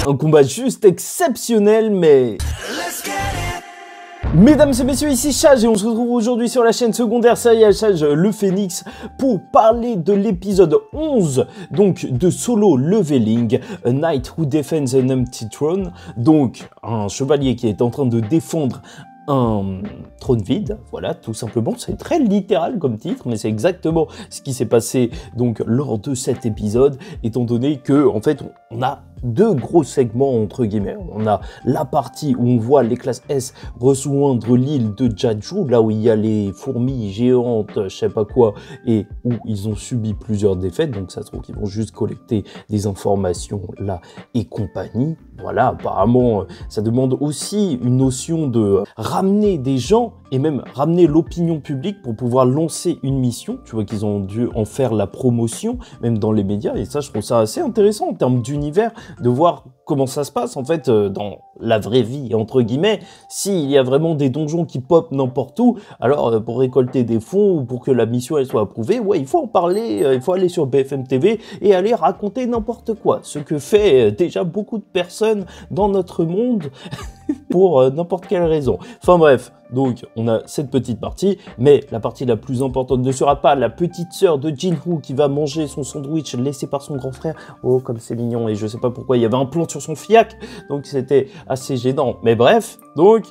Un combat juste exceptionnel, mais... Mesdames et messieurs, ici Chage et on se retrouve aujourd'hui sur la chaîne secondaire Serial Chage le Phénix pour parler de l'épisode 11 donc de Solo Leveling, A Knight Who Defends an Empty Throne, donc un chevalier qui est en train de défendre un trône vide, voilà, tout simplement. C'est très littéral comme titre, mais c'est exactement ce qui s'est passé donc lors de cet épisode, étant donné que en fait on a deux gros segments entre guillemets. On a la partie où on voit les classes S rejoindre l'île de Jeju, là où il y a les fourmis géantes, je sais pas quoi, et où ils ont subi plusieurs défaites, donc ça se trouve qu'ils vont juste collecter des informations là et compagnie. Voilà, apparemment ça demande aussi une notion de ramener des gens et même ramener l'opinion publique pour pouvoir lancer une mission. Tu vois qu'ils ont dû en faire la promotion, même dans les médias, et ça je trouve ça assez intéressant en termes d'univers, de voir comment ça se passe en fait dans la vraie vie entre guillemets. S'il y a vraiment des donjons qui pop n'importe où, alors pour récolter des fonds ou pour que la mission elle soit approuvée, ouais, il faut en parler, il faut aller sur BFM TV et aller raconter n'importe quoi, ce que fait déjà beaucoup de personnes dans notre monde pour n'importe quelle raison. Enfin bref, donc on a cette petite partie, mais la partie la plus importante ne sera pas la petite sœur de Jinwoo qui va manger son sandwich laissé par son grand frère. Oh comme c'est mignon, et je sais pas pourquoi il y avait un plan sur son fiac, donc c'était assez gênant. Mais bref, donc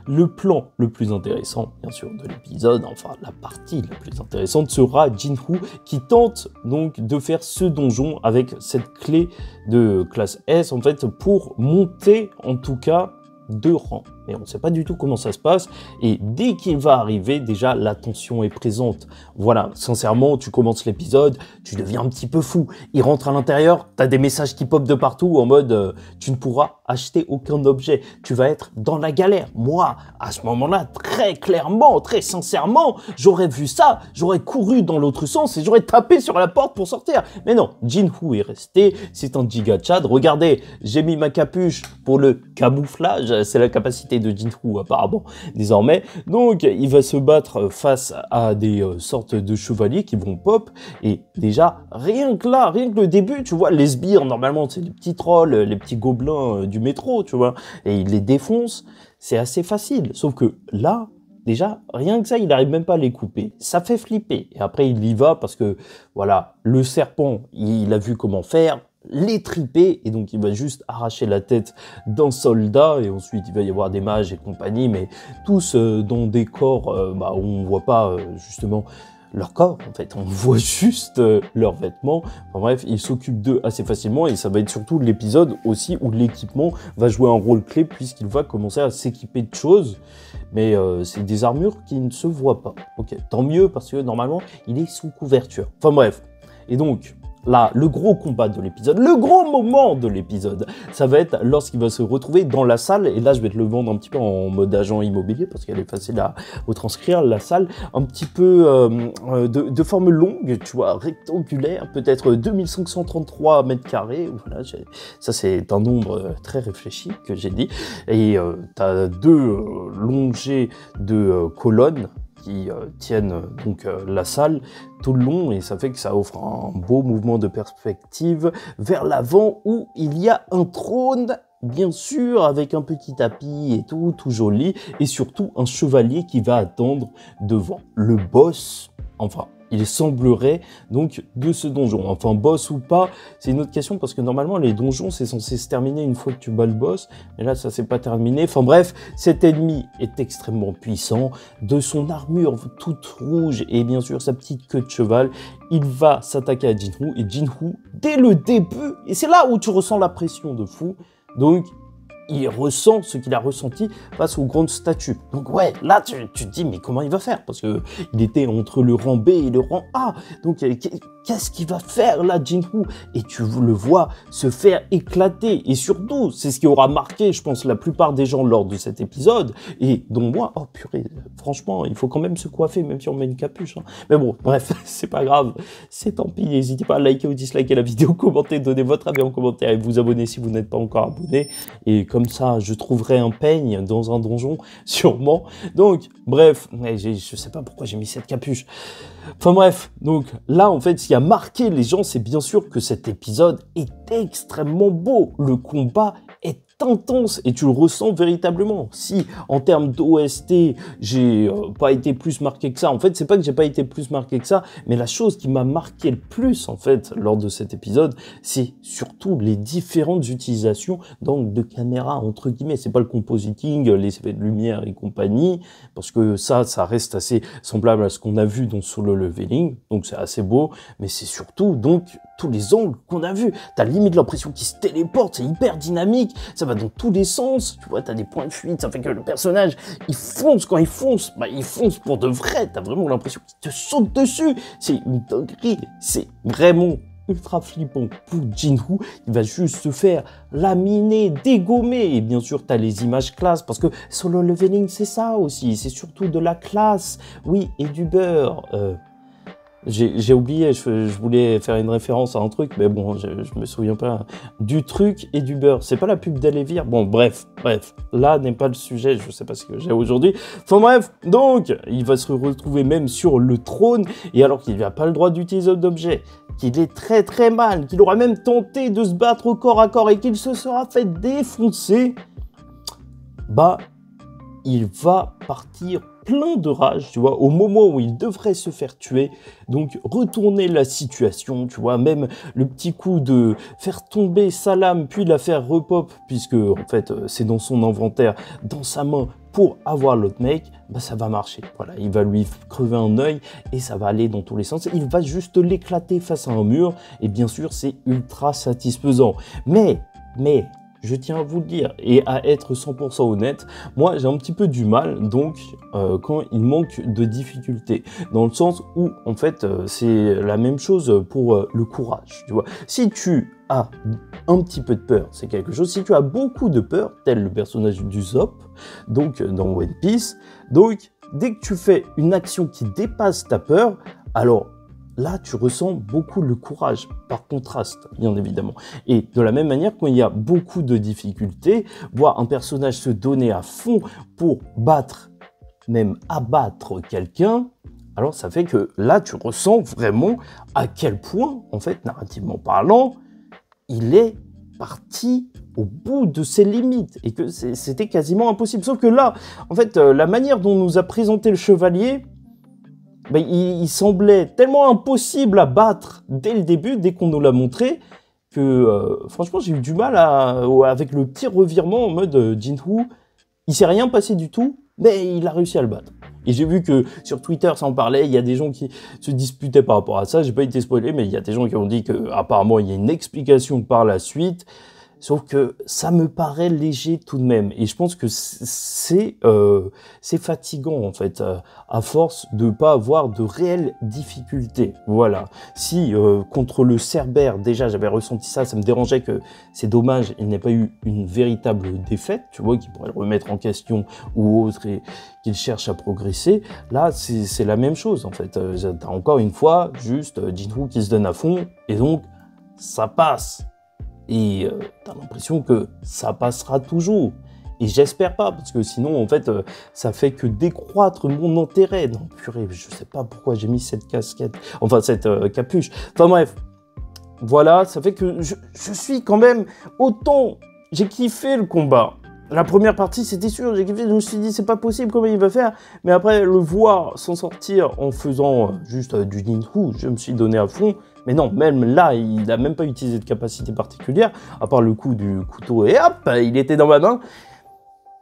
le plan le plus intéressant, bien sûr, de l'épisode, enfin la partie la plus intéressante sera Jinwoo qui tente donc de faire ce donjon avec cette clé de classe S en fait pour monter en tout cas 2 rangs. Mais on ne sait pas du tout comment ça se passe, et dès qu'il va arriver, déjà la tension est présente. Voilà, sincèrement, tu commences l'épisode, tu deviens un petit peu fou. Il rentre à l'intérieur, tu as des messages qui popent de partout en mode tu ne pourras acheter aucun objet, tu vas être dans la galère. Moi, à ce moment-là, très clairement, très sincèrement, j'aurais vu ça, j'aurais couru dans l'autre sens et j'aurais tapé sur la porte pour sortir. Mais non, Jinwoo est resté, c'est un giga Chad. Regardez, j'ai mis ma capuche pour le camouflage, c'est la capacité de Jinwoo apparemment désormais. Donc il va se battre face à des sortes de chevaliers qui vont pop, et déjà rien que là, rien que le début, tu vois, les sbires normalement c'est les petits trolls, les petits gobelins du métro, tu vois, et il les défonce, c'est assez facile. Sauf que là, déjà, rien que ça, il n'arrive même pas à les couper. Ça fait flipper. Et après, il y va parce que, voilà, le serpent, il a vu comment faire, les triper, et donc il va juste arracher la tête d'un soldat, et ensuite il va y avoir des mages et compagnie, mais tous dans des corps où on voit pas justement leur corps, en fait, on voit juste leurs vêtements. Enfin bref, il s'occupe d'eux assez facilement, et ça va être surtout l'épisode aussi où l'équipement va jouer un rôle clé, puisqu'il va commencer à s'équiper de choses, mais c'est des armures qui ne se voient pas. Ok, tant mieux, parce que normalement, il est sous couverture. Enfin bref, et donc là, le gros combat de l'épisode, le gros moment de l'épisode, ça va être lorsqu'il va se retrouver dans la salle, et là je vais te le vendre un petit peu en mode agent immobilier parce qu'elle est facile à retranscrire, la salle un petit peu de forme longue, tu vois, rectangulaire, peut-être 2533 mètres carrés, voilà, ça c'est un nombre très réfléchi que j'ai dit, et tu as 2 longées de colonnes qui tiennent donc la salle tout le long, et ça fait que ça offre un beau mouvement de perspective vers l'avant où il y a un trône, bien sûr, avec un petit tapis et tout joli, et surtout un chevalier qui va attendre devant. Le boss, enfin, il semblerait donc de ce donjon. Enfin, boss ou pas, c'est une autre question, parce que normalement les donjons c'est censé se terminer une fois que tu bats le boss, mais là ça s'est pas terminé. Enfin bref, cet ennemi est extrêmement puissant, de son armure toute rouge et bien sûr sa petite queue de cheval, il va s'attaquer à Jinwoo, et Jinwoo, dès le début, et c'est là où tu ressens la pression de fou, donc il ressent ce qu'il a ressenti face aux grandes statues. Donc ouais, là tu te dis mais comment il va faire, parce que il était entre le rang B et le rang A. Donc qu'est-ce qu'il va faire là, Jinwoo? Et tu le vois se faire éclater. Et surtout, c'est ce qui aura marqué, je pense, la plupart des gens lors de cet épisode, et dont moi. Oh purée, franchement, il faut quand même se coiffer, même si on met une capuche. Hein. Mais bon, bref, c'est pas grave, c'est tant pis. N'hésitez pas à liker ou disliker la vidéo, commenter, donner votre avis en commentaire et vous abonner si vous n'êtes pas encore abonné. Et comme ça, je trouverai un peigne dans un donjon, sûrement. Donc, bref, je sais pas pourquoi j'ai mis cette capuche. Enfin bref, donc là en fait ce qui a marqué les gens c'est bien sûr que cet épisode est extrêmement beau, le combat est intense et tu le ressens véritablement. Si en termes d'OST j'ai pas été plus marqué que ça, en fait c'est pas que j'ai pas été plus marqué que ça, mais la chose qui m'a marqué le plus en fait lors de cet épisode c'est surtout les différentes utilisations donc de caméra entre guillemets. C'est pas le compositing, les effets de lumière et compagnie, parce que ça reste assez semblable à ce qu'on a vu dans Solo Leveling, donc c'est assez beau, mais c'est surtout donc tous les angles qu'on a vus. T'as limite l'impression qu'il se téléporte, c'est hyper dynamique, ça va dans tous les sens, tu vois, t'as des points de fuite, ça fait que le personnage, il fonce, quand il fonce, bah il fonce pour de vrai, t'as vraiment l'impression qu'il te saute dessus, c'est une dinguerie, c'est vraiment ultra flippant pour Jinwoo, il va juste se faire laminer, dégommer, et bien sûr t'as les images classe, parce que Solo Leveling c'est ça aussi, c'est surtout de la classe, oui, et du beurre. J'ai oublié, je voulais faire une référence à un truc, mais bon, je me souviens pas. Du truc et du beurre. C'est pas la pub d'Elevir. Bon, bref. Là n'est pas le sujet, je sais pas ce que j'ai aujourd'hui. Enfin bref, donc, il va se retrouver même sur le trône, et alors qu'il n'a pas le droit d'utiliser d'objet, qu'il est très très mal, qu'il aura même tenté de se battre au corps à corps et qu'il se sera fait défoncer, bah, il va partir plein de rage, tu vois, au moment où il devrait se faire tuer, donc retourner la situation, tu vois, même le petit coup de faire tomber sa lame, puis la faire repop, puisque en fait c'est dans son inventaire, dans sa main, pour avoir l'autre mec, bah ça va marcher, voilà, il va lui crever un œil, et ça va aller dans tous les sens, il va juste l'éclater face à un mur, et bien sûr c'est ultra satisfaisant, mais, je tiens à vous le dire, et à être 100% honnête, moi j'ai un petit peu du mal, donc, quand il manque de difficulté, dans le sens où, en fait, c'est la même chose pour le courage, tu vois. Si tu as un petit peu de peur, c'est quelque chose, si tu as beaucoup de peur, tel le personnage d'Usopp, donc dans One Piece, donc, dès que tu fais une action qui dépasse ta peur, alors, là, tu ressens beaucoup le courage, par contraste, bien évidemment. Et de la même manière, quand il y a beaucoup de difficultés, voir un personnage se donner à fond pour battre, même abattre quelqu'un, alors ça fait que là, tu ressens vraiment à quel point, en fait, narrativement parlant, il est parti au bout de ses limites et que c'était quasiment impossible. Sauf que là, en fait, la manière dont nous a présenté le chevalier, ben, il semblait tellement impossible à battre dès le début, dès qu'on nous l'a montré, que franchement j'ai eu du mal avec le petit revirement en mode Jinwoo, il s'est rien passé du tout, mais il a réussi à le battre. Et j'ai vu que sur Twitter ça en parlait, il y a des gens qui se disputaient par rapport à ça, j'ai pas été spoilé, mais il y a des gens qui ont dit qu'apparemment il y a une explication par la suite. Sauf que ça me paraît léger tout de même. Et je pense que c'est fatigant, en fait, à force de pas avoir de réelles difficultés. Voilà. Si contre le Cerbère, déjà, j'avais ressenti ça, ça me dérangeait que c'est dommage, il n'ait pas eu une véritable défaite, tu vois, qui pourrait le remettre en question ou autre, et qu'il cherche à progresser. Là, c'est la même chose, en fait. T'as encore une fois, juste Jinwoo qui se donne à fond, et donc, ça passe. Et t'as l'impression que ça passera toujours. Et j'espère pas, parce que sinon, en fait, ça fait que décroître mon intérêt. Non, purée, je sais pas pourquoi j'ai mis cette casquette, enfin cette capuche. Enfin bref, voilà, ça fait que je suis quand même autant... J'ai kiffé le combat. La première partie, c'était sûr, j'ai kiffé, je me suis dit, c'est pas possible, comment il va faire. Mais après, le voir s'en sortir en faisant juste du ninja, je me suis donné à fond. Mais non, même là, il n'a même pas utilisé de capacité particulière, à part le coup du couteau, et hop, il était dans ma main.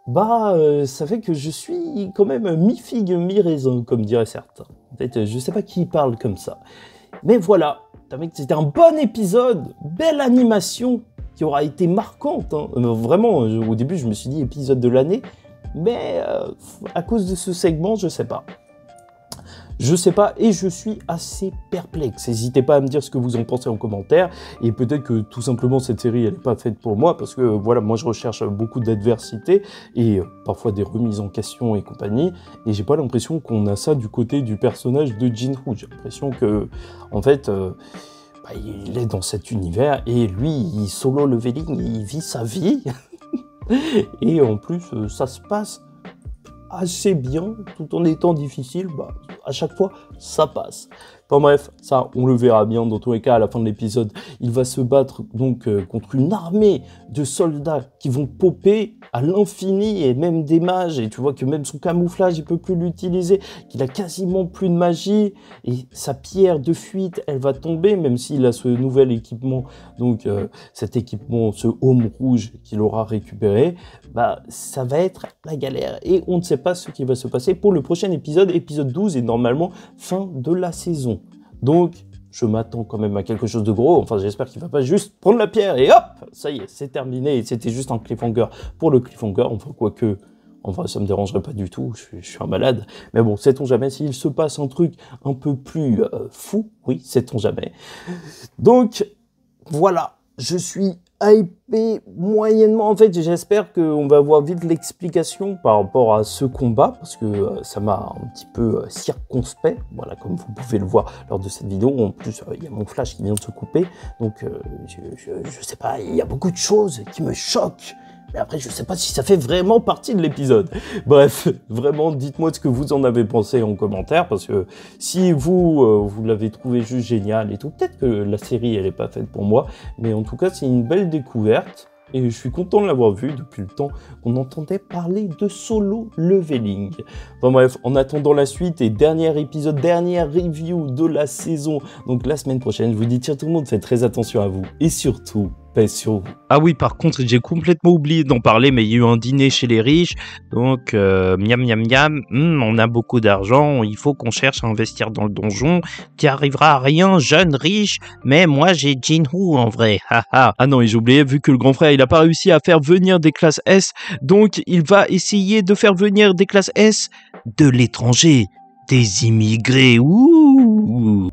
Bah, ça fait que je suis quand même mi-figue, mi-raisin, comme diraient certains. En fait, je sais pas qui parle comme ça. Mais voilà, c'était un bon épisode, belle animation, qui aura été marquante. Hein. Vraiment, au début, je me suis dit épisode de l'année, mais à cause de ce segment, je sais pas. Je sais pas et je suis assez perplexe. N'hésitez pas à me dire ce que vous en pensez en commentaire. Et peut-être que tout simplement cette série elle n'est pas faite pour moi parce que voilà, moi je recherche beaucoup d'adversité et parfois des remises en question et compagnie. Et j'ai pas l'impression qu'on a ça du côté du personnage de Jinwoo. J'ai l'impression que en fait il est dans cet univers et lui il solo leveling, il vit sa vie. Et en plus ça se passe assez bien tout en étant difficile, à chaque fois, ça passe. Enfin bref, ça, on le verra bien. Dans tous les cas, à la fin de l'épisode, il va se battre donc contre une armée de soldats qui vont popper à l'infini et même des mages. Et tu vois que même son camouflage, il peut plus l'utiliser, qu'il a quasiment plus de magie. Et sa pierre de fuite, elle va tomber, même s'il a ce nouvel équipement. Donc cet équipement, ce home rouge qu'il aura récupéré, bah ça va être la galère. Et on ne sait pas ce qui va se passer pour le prochain épisode, épisode 12, et normalement fin de la saison. Donc, je m'attends quand même à quelque chose de gros. Enfin, j'espère qu'il va pas juste prendre la pierre et hop, ça y est, c'est terminé. Et c'était juste un cliffhanger pour le cliffhanger. Enfin, quoique, en vrai, ça me dérangerait pas du tout. Je suis un malade. Mais bon, sait-on jamais s'il se passe un truc un peu plus fou. Oui, sait-on jamais. Donc, voilà. Je suis hypé moyennement. En fait, j'espère qu'on va avoir vite l'explication par rapport à ce combat, parce que ça m'a un petit peu circonspect, voilà, comme vous pouvez le voir lors de cette vidéo. En plus, il y a mon flash qui vient de se couper, donc je sais pas, il y a beaucoup de choses qui me choquent. Mais après, je sais pas si ça fait vraiment partie de l'épisode. Bref, vraiment, dites-moi ce que vous en avez pensé en commentaire, parce que si vous l'avez trouvé juste génial et tout, peut-être que la série, elle est pas faite pour moi, mais en tout cas, c'est une belle découverte. Et je suis content de l'avoir vu depuis le temps qu'on entendait parler de Solo Leveling. Enfin bref, en attendant la suite et dernier épisode, dernière review de la saison, donc la semaine prochaine, je vous dis tiens tout le monde, faites très attention à vous et surtout, paix sur vous. Ah oui, par contre, j'ai complètement oublié d'en parler, mais il y a eu un dîner chez les riches, donc miam miam miam, on a beaucoup d'argent, il faut qu'on cherche à investir dans le donjon, tu arriveras à rien, jeune riche, mais moi j'ai Jinwoo en vrai, haha. Ah non, et j'ai oublié, vu que le grand frère il a pas réussi à faire venir des classes S, donc il va essayer de faire venir des classes S de l'étranger, des immigrés, ouh.